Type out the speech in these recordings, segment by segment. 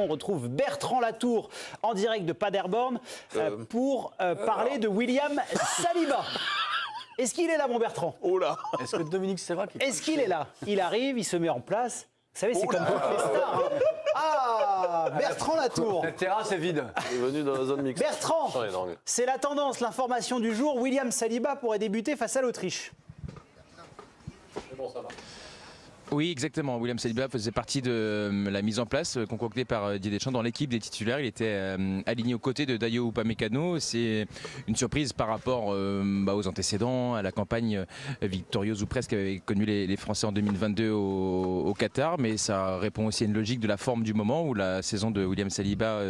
on retrouve Bertrand Latour en direct de Paderborn pour parler de William Saliba. Est-ce qu'il est là, mon Bertrand? Oh là! Est-ce que Dominique Sévrac Est-ce qu'il est là? Il arrive, il se met en place. Vous savez, c'est comme toutes les stars. Hein. Ah, Bertrand Latour. La terrasse est vide. Il est venu dans la zone mixte. Bertrand, c'est la tendance, l'information du jour. William Saliba pourrait débuter face à l'Autriche. C'est bon, ça va. Oui, exactement. William Saliba faisait partie de la mise en place concoctée par Didier Deschamps dans l'équipe des titulaires. Il était aligné aux côtés de Dayot Upamecano. C'est une surprise par rapport aux antécédents, à la campagne victorieuse ou presque qu'avaient connu les Français en 2022 au Qatar. Mais ça répond aussi à une logique de la forme du moment où la saison de William Saliba,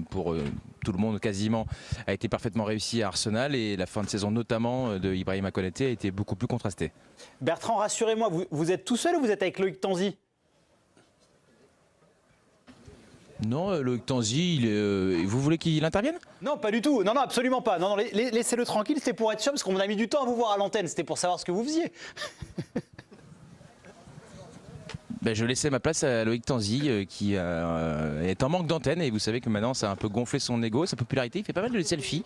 pour tout le monde quasiment, a été parfaitement réussie à Arsenal et la fin de saison notamment de Ibrahima Konaté a été beaucoup plus contrastée. Bertrand, rassurez-moi, vous êtes tout seul ou vous êtes avec Loïc Tanzi? Non, Loïc Tanzi, vous voulez qu'il intervienne? Non, pas du tout. Non, non, absolument pas. Non, laissez-le tranquille. C'était pour être sûr, parce qu'on a mis du temps à vous voir à l'antenne. C'était pour savoir ce que vous faisiez. Je laissais ma place à Loïc Tanzi qui est en manque d'antenne et vous savez que maintenant ça a un peu gonflé son ego, sa popularité. Il fait pas mal de selfies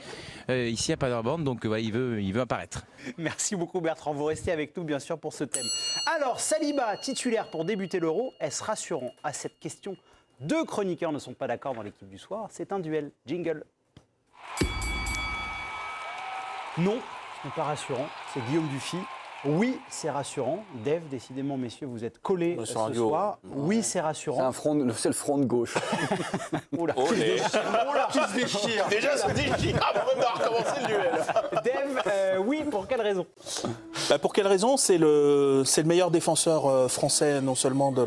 ici à Paderborn, donc il veut apparaître. Merci beaucoup Bertrand, vous restez avec nous bien sûr pour ce thème. Alors Saliba, titulaire pour débuter l'Euro, est-ce rassurant? À cette question, deux chroniqueurs ne sont pas d'accord dans l'équipe du soir, c'est un duel. Jingle. Non, ce n'est pas rassurant, c'est Guillaume Dufy. Oui, c'est rassurant. Dave, décidément, messieurs, vous êtes collés ce soir. Oui, c'est rassurant. C'est le front de gauche. Oula, qui se déchire. Déjà, se déchire avant même de recommencer le duel. Dave, oui, pour quelle raison? Pour quelle raison? C'est le meilleur défenseur français, non seulement de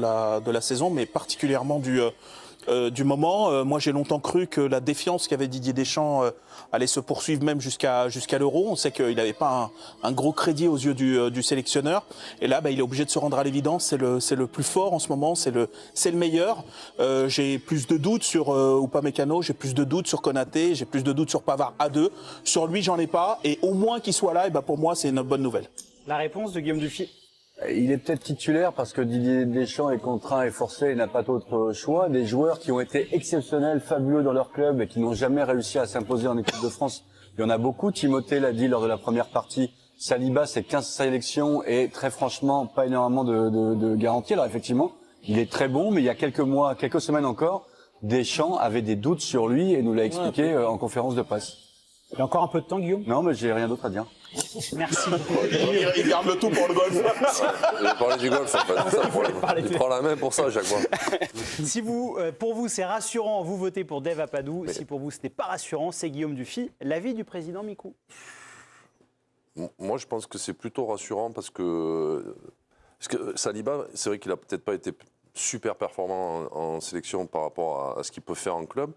la saison, mais particulièrement du moment. Moi, j'ai longtemps cru que la défiance qu'avait Didier Deschamps allait se poursuivre même jusqu'à l'Euro. On sait qu'il n'avait pas un gros crédit aux yeux du sélectionneur. Et là, il est obligé de se rendre à l'évidence. C'est le plus fort en ce moment, c'est le meilleur. J'ai plus de doutes sur Upamecano, j'ai plus de doutes sur Konaté, j'ai plus de doutes sur Pavard à deux. Sur lui, j'en ai pas. Et au moins qu'il soit là, et pour moi, c'est une bonne nouvelle. La réponse de Guillaume Dufy. Il est peut-être titulaire parce que Didier Deschamps est contraint et forcé et n'a pas d'autre choix. Des joueurs qui ont été exceptionnels, fabuleux dans leur club et qui n'ont jamais réussi à s'imposer en équipe de France. Il y en a beaucoup. Timothée l'a dit lors de la première partie. Saliba, c'est 15 sélections et très franchement, pas énormément de garanties. Alors effectivement, il est très bon, mais il y a quelques semaines encore, Deschamps avait des doutes sur lui et nous l'a expliqué en conférence de presse. Il y a encore un peu de temps, Guillaume? Non, mais j'ai rien d'autre à dire. Merci. Il garde le tout pour le golf. Je vais parler du golf, en fait. Il prend la main pour ça à chaque fois. Si pour vous, c'est rassurant, vous votez pour Dave Apadou. Si pour vous, ce n'est pas rassurant, c'est Guillaume Dufy. L'avis du président Mikou? Moi, je pense que c'est plutôt rassurant parce que Saliba, c'est vrai qu'il n'a peut-être pas été super performant en sélection par rapport à ce qu'il peut faire en club.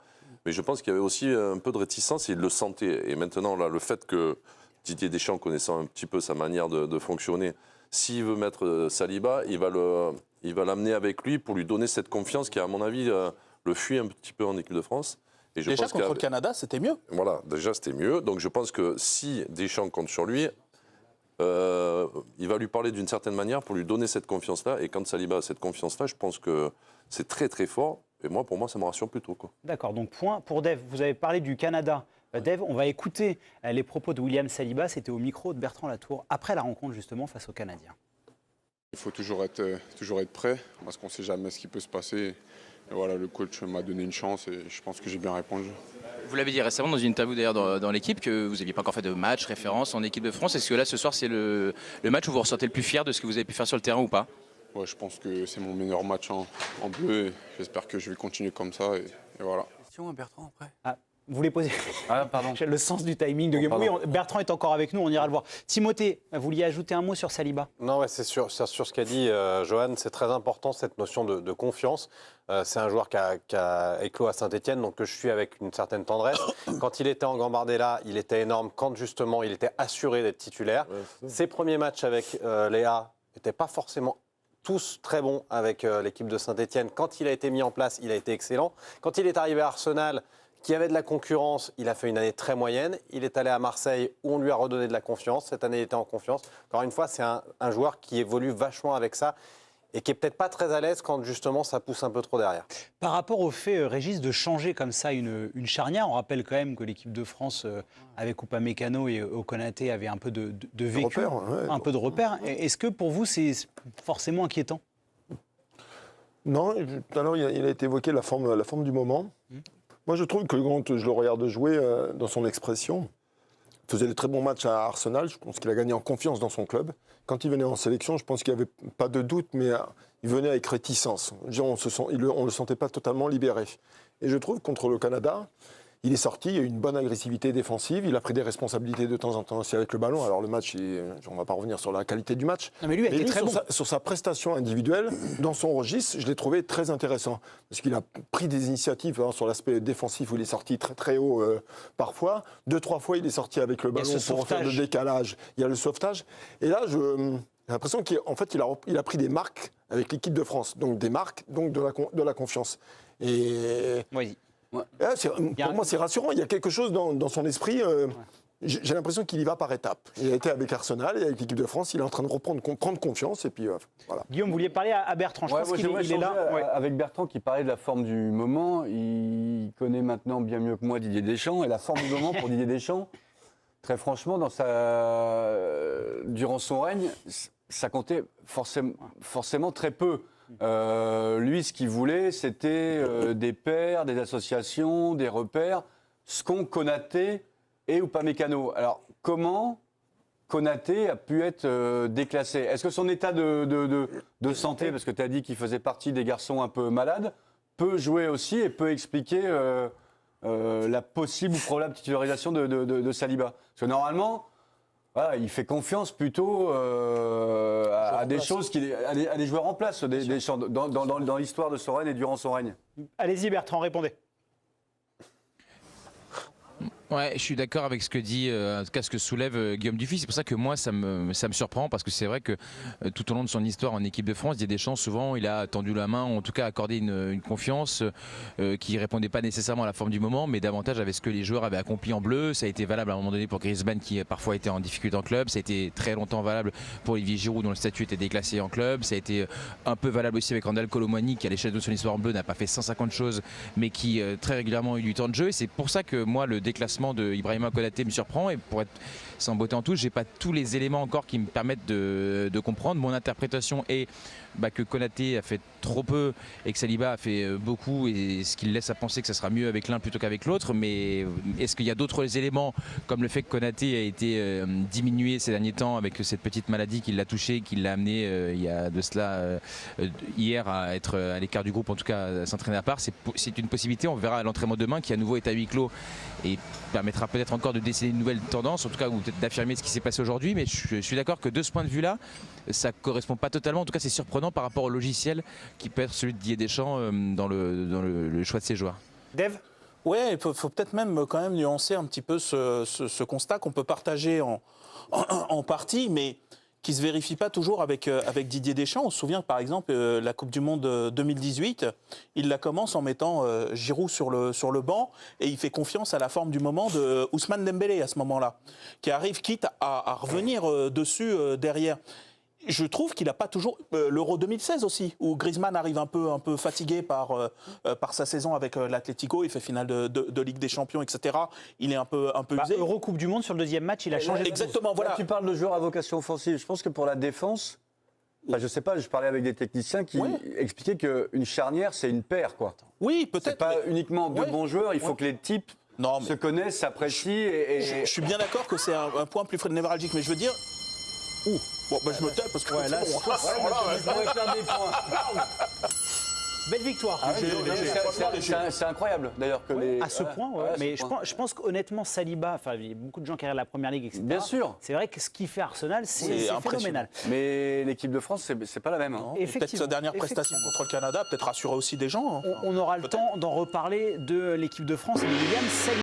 Mais je pense qu'il y avait aussi un peu de réticence et il le sentait. Et maintenant, là, le fait que Didier Deschamps, connaissant un petit peu sa manière de fonctionner, s'il veut mettre Saliba, il va l'amener avec lui pour lui donner cette confiance qui, à mon avis, le fuit un petit peu en équipe de France. Et déjà, contre le Canada, c'était mieux. Voilà, déjà, c'était mieux. Donc, je pense que si Deschamps compte sur lui, il va lui parler d'une certaine manière pour lui donner cette confiance-là. Et quand Saliba a cette confiance-là, je pense que c'est très, très fort. Et pour moi, ça me rassure plutôt. D'accord, donc point pour Dave. Vous avez parlé du Canada. Dave, on va écouter les propos de William Saliba. C'était au micro de Bertrand Latour, après la rencontre justement face aux Canadiens. Il faut toujours être prêt, parce qu'on ne sait jamais ce qui peut se passer. Et voilà, le coach m'a donné une chance et je pense que j'ai bien répondu. Vous l'avez dit récemment dans une interview d'ailleurs dans l'équipe que vous n'aviez pas encore fait de match référence en équipe de France. Est-ce que là, ce soir, c'est le match où vous ressentez le plus fier de ce que vous avez pu faire sur le terrain ou pas? Ouais, je pense que c'est mon meilleur match en bleu. J'espère que je vais continuer comme ça et voilà. Question à Bertrand après. Vous voulez poser? Ah, pardon. Le sens du timing de Guillaume. Oui, Bertrand est encore avec nous, on ira le voir. Timothée, vous vouliez ajouter un mot sur Saliba? Non, ouais, c'est sur ce qu'a dit Johan, c'est très important cette notion de confiance. C'est un joueur qui a éclos à Saint-Etienne, donc que je suis avec une certaine tendresse. Quand il était en Gambardella, il était énorme. Quand justement, il était assuré d'être titulaire. Ses premiers matchs avec Léa n'étaient pas forcément tous très bons avec l'équipe de Saint-Etienne. Quand il a été mis en place, il a été excellent. Quand il est arrivé à Arsenal, qui avait de la concurrence, il a fait une année très moyenne. Il est allé à Marseille où on lui a redonné de la confiance. Cette année, il était en confiance. Encore une fois, c'est un joueur qui évolue vachement avec ça. et qui est peut-être pas très à l'aise quand justement ça pousse un peu trop derrière. Par rapport au fait, Régis, de changer comme ça une charnière, on rappelle quand même que l'équipe de France, avec Upamecano et Konaté, avait un peu de vécu, un peu de repères. Est-ce que pour vous, c'est forcément inquiétant ? Non, tout à l'heure, il a été évoqué la forme du moment. Moi, je trouve que quand je le regarde jouer dans son expression, il faisait des très bons matchs à Arsenal. Je pense qu'il a gagné en confiance dans son club. Quand il venait en sélection, je pense qu'il n'y avait pas de doute, mais il venait avec réticence. On ne le sentait pas totalement libéré. Et je trouve, contre le Canada, il est sorti, il y a eu une bonne agressivité défensive, il a pris des responsabilités de temps en temps aussi avec le ballon. Alors le match, on ne va pas revenir sur la qualité du match. Non, mais lui a été très bon. Sur sa prestation individuelle, dans son registre, je l'ai trouvé très intéressant. Parce qu'il a pris des initiatives sur l'aspect défensif où il est sorti très très haut parfois. 2-3 fois, il est sorti avec le ballon pour faire le décalage. Il y a le sauvetage. Et là, j'ai l'impression qu'en fait, il a pris des marques avec l'équipe de France. Donc des marques, donc de la confiance. Et... Vas-y. Ouais. Pour moi, c'est rassurant. Il y a quelque chose dans son esprit. J'ai l'impression qu'il y va par étapes. Il a été avec Arsenal et avec l'équipe de France. Il est en train de prendre confiance. Et puis, voilà. Guillaume, vous vouliez parler à Bertrand. Je pense qu'il est là. Avec Bertrand qui parlait de la forme du moment. Il connaît maintenant bien mieux que moi Didier Deschamps. Et la forme du moment pour Didier Deschamps, très franchement, durant son règne, ça comptait forcément très peu. Lui, ce qu'il voulait, c'était des pairs, des associations, des repères, ce qu'ont Konaté et Upamecano. Alors, comment Konaté a pu être déclassé ? Est-ce que son état de santé, parce que tu as dit qu'il faisait partie des garçons un peu malades, peut jouer aussi et peut expliquer la possible ou probable titularisation de Saliba ? Parce que normalement... Voilà, il fait confiance plutôt à des choses, à des joueurs en place dans l'histoire de son règne et durant son règne. Allez-y Bertrand, répondez. Ouais, je suis d'accord avec ce que dit, en tout cas ce que soulève Guillaume Dufy. C'est pour ça que moi, ça me surprend, parce que c'est vrai que tout au long de son histoire en équipe de France, Didier Deschamps, souvent, il a tendu la main, en tout cas accordé une confiance qui répondait pas nécessairement à la forme du moment, mais davantage avec ce que les joueurs avaient accompli en bleu. Ça a été valable à un moment donné pour Griezmann, qui parfois était en difficulté en club. Ça a été très longtemps valable pour Olivier Giroud, dont le statut était déclassé en club. Ça a été un peu valable aussi avec Randal Kolo Muani, qui à l'échelle de son histoire en bleu n'a pas fait 150 choses, mais qui très régulièrement a eu du temps de jeu. Et c'est pour ça que moi, le déclassement de Ibrahima Konaté me surprend, et pour être sans beauté en touche, j'ai pas tous les éléments encore qui me permettent de comprendre. Mon interprétation est que Konaté a fait trop peu et que Saliba a fait beaucoup, et ce qui laisse à penser que ça sera mieux avec l'un plutôt qu'avec l'autre. Mais est-ce qu'il y a d'autres éléments, comme le fait que Konaté a été diminué ces derniers temps avec cette petite maladie qui l'a touché, qui l'a amené il y a de cela hier à être à l'écart du groupe, en tout cas à s'entraîner à part. C'est une possibilité. On verra à l'entraînement demain, qui à nouveau est à huis clos et permettra peut-être encore de déceler une nouvelle tendance, en tout cas, ou peut-être d'affirmer ce qui s'est passé aujourd'hui. Mais je suis d'accord que de ce point de vue-là, ça ne correspond pas totalement. En tout cas, c'est surprenant par rapport au logiciel qui peut être celui de Didier Deschamps dans le choix de ses joueurs. Dave ? Ouais, il faut peut-être même quand même nuancer un petit peu ce constat qu'on peut partager en partie, mais qui ne se vérifie pas toujours avec Didier Deschamps. On se souvient par exemple la Coupe du Monde 2018, il la commence en mettant Giroud sur le banc, et il fait confiance à la forme du moment de Ousmane Dembélé à ce moment-là, qui arrive quitte à revenir dessus derrière. Je trouve qu'il n'a pas toujours... L'Euro 2016 aussi, où Griezmann arrive un peu fatigué par sa saison avec l'Atlético, il fait finale de Ligue des Champions, etc. Il est un peu usé. Euro Coupe du Monde, sur le deuxième match, il a changé. Exactement, voilà. Là, tu parles de joueurs à vocation offensive. Je pense que pour la défense, je sais pas, je parlais avec des techniciens qui expliquaient qu'une charnière, c'est une paire, quoi. Oui, peut-être. C'est pas uniquement deux bons joueurs, il faut que les types se connaissent, s'apprécient. Je suis bien d'accord que c'est un point plus névralgique, mais je veux dire... Bon, je me tais parce que là, je pourrais faire des points. Belle victoire. C'est incroyable d'ailleurs que les. À ce point, mais je pense qu'honnêtement, Saliba, il y a beaucoup de gens qui regardent la première ligue, etc. Bien sûr. C'est vrai que ce qu'il fait Arsenal, c'est phénoménal. Mais l'équipe de France, c'est pas la même. Hein. Peut-être sa dernière prestation contre le Canada, peut-être rassurer aussi des gens. On aura le temps d'en reparler de l'équipe de France et de William Saliba.